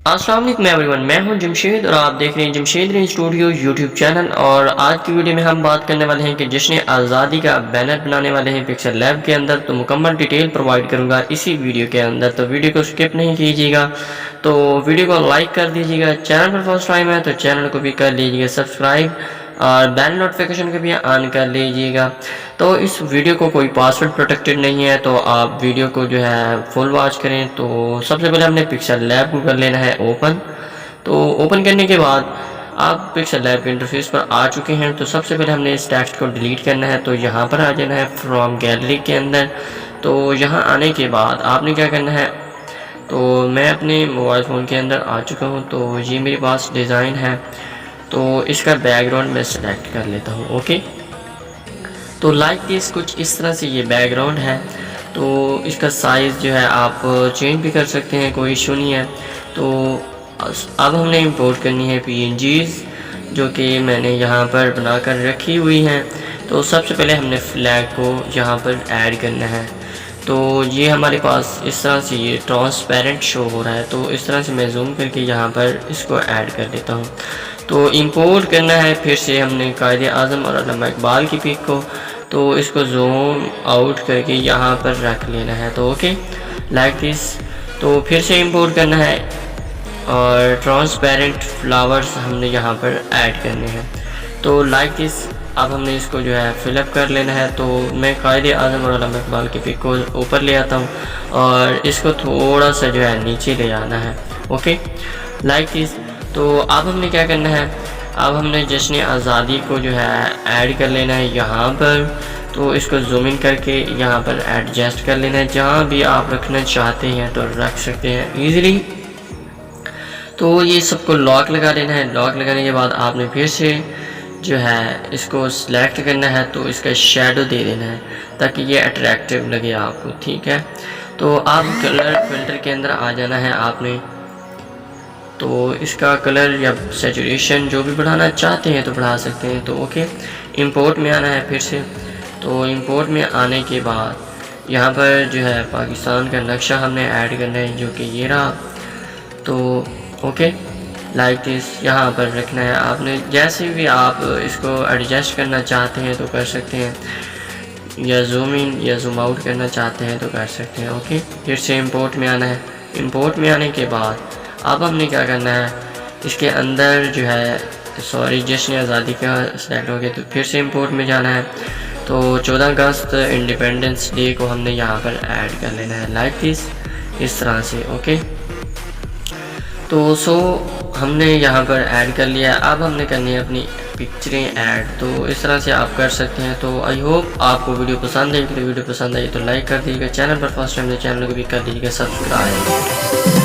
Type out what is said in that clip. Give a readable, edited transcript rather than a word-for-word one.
अस्सलाम वालेकुम एवरीवन, मैं हूं जमशेद और आप देख रहे हैं Jamshed range studio YouTube channel. और आज की वीडियो में हम बात करने वाले हैं कि जश्न आज़ादी का बैनर बनाने वाले हैं पिक्सल लैब के अंदर। तो मुकम्मल डिटेल प्रोवाइड करूंगा इसी वीडियो के अंदर, तो वीडियो को स्किप नहीं कीजिएगा। तो वीडियो को लाइक कर दीजिएगा, चैनल पर फर्स्ट टाइम है तो चैनल को भी कर लीजिएगा सब्सक्राइब और बेल नोटिफिकेशन को भी ऑन कर लीजिएगा। तो इस वीडियो को कोई पासवर्ड प्रोटेक्टेड नहीं है, तो आप वीडियो को जो है फुल वॉच करें। तो सबसे पहले हमने पिक्सल लैब को कर लेना है ओपन। तो ओपन करने के बाद आप पिक्सल लैब के इंटरफेस पर आ चुके हैं। तो सबसे पहले हमने इस टेक्स्ट को डिलीट करना है, तो यहाँ पर आ जाना है फ्रॉम गैलरी के अंदर। तो यहाँ आने के बाद आपने क्या करना है, तो मैं अपने मोबाइल फ़ोन के अंदर आ चुका हूँ। तो ये मेरे पास डिज़ाइन है, तो इसका बैकग्राउंड मैं सेलेक्ट कर लेता हूँ। ओके, तो लाइक दिस कुछ इस तरह से ये बैकग्राउंड है। तो इसका साइज़ जो है आप चेंज भी कर सकते हैं, कोई इशू नहीं है। तो अब हमने इंपोर्ट करनी है PNGs, जो कि मैंने यहाँ पर बनाकर रखी हुई हैं। तो सबसे पहले हमने फ्लैग को यहाँ पर ऐड करना है। तो ये हमारे पास इस तरह से ये ट्रांसपेरेंट शो हो रहा है। तो इस तरह से मैं जूम करके यहाँ पर इसको ऐड कर देता हूँ। तो इंपोर्ट करना है फिर से हमने कायदे आज़म और अल्लामा इकबाल की पिक को, तो इसको जूम आउट करके यहाँ पर रख लेना है। तो ओके, लाइक दिस। तो फिर से इंपोर्ट करना है और ट्रांसपेरेंट फ्लावर्स हमने यहाँ पर ऐड करने हैं। तो लाइक दिस। अब हमने इसको जो है फिलअप कर लेना है। तो मैं कायदे आज़म और अल्लामा इकबाल की पिक को ऊपर ले आता हूँ और इसको थोड़ा सा जो है नीचे ले आना है। Okay, like this. तो अब हमने क्या करना है, अब हमने जश्न आज़ादी को जो है ऐड कर लेना है यहाँ पर। तो इसको जूम इन करके यहाँ पर एडजस्ट कर लेना है, जहाँ भी आप रखना चाहते हैं तो रख सकते हैं ईज़िली। तो ये सबको लॉक लगा देना है। लॉक लगाने के बाद आपने फिर से जो है इसको सिलेक्ट करना है, तो इसका शेडो दे देना है ताकि ये अट्रैक्टिव लगे आपको। ठीक है, तो आप कलर फिल्टर के अंदर आ जाना है आपने। तो इसका कलर या सैचुरेशन जो भी बढ़ाना चाहते हैं तो बढ़ा सकते हैं। तो ओके, इंपोर्ट में आना है फिर से। तो इंपोर्ट में आने के बाद यहाँ पर जो है पाकिस्तान का नक्शा हमने ऐड करना है, जो कि ये रहा। तो ओके, लाइक दिस यहाँ पर रखना है आपने। जैसे भी आप इसको एडजस्ट करना चाहते हैं तो कर सकते हैं, या जूम इन या जूम आउट करना चाहते हैं तो कर सकते हैं। ओके, फिर से इंपोर्ट में आना है। इंपोर्ट में आने के बाद अब हमने क्या करना है, इसके अंदर जो है जश्न आज़ादी का सेलेक्ट हो गया। तो फिर से इंपोर्ट में जाना है। तो 14 अगस्त इंडिपेंडेंस डे को हमने यहाँ पर ऐड कर लेना है, लाइक दिस, इस तरह से। ओके, तो हमने यहाँ पर ऐड कर लिया। अब हमने करनी है अपनी पिक्चरें ऐड, तो इस तरह से आप कर सकते हैं। तो आई होप आपको वीडियो पसंद आई। तो वीडियो पसंद आई तो लाइक कर दीजिएगा, चैनल पर फर्स्ट टाइम तो चैनल को भी कर दीजिएगा सब्सक्राइब।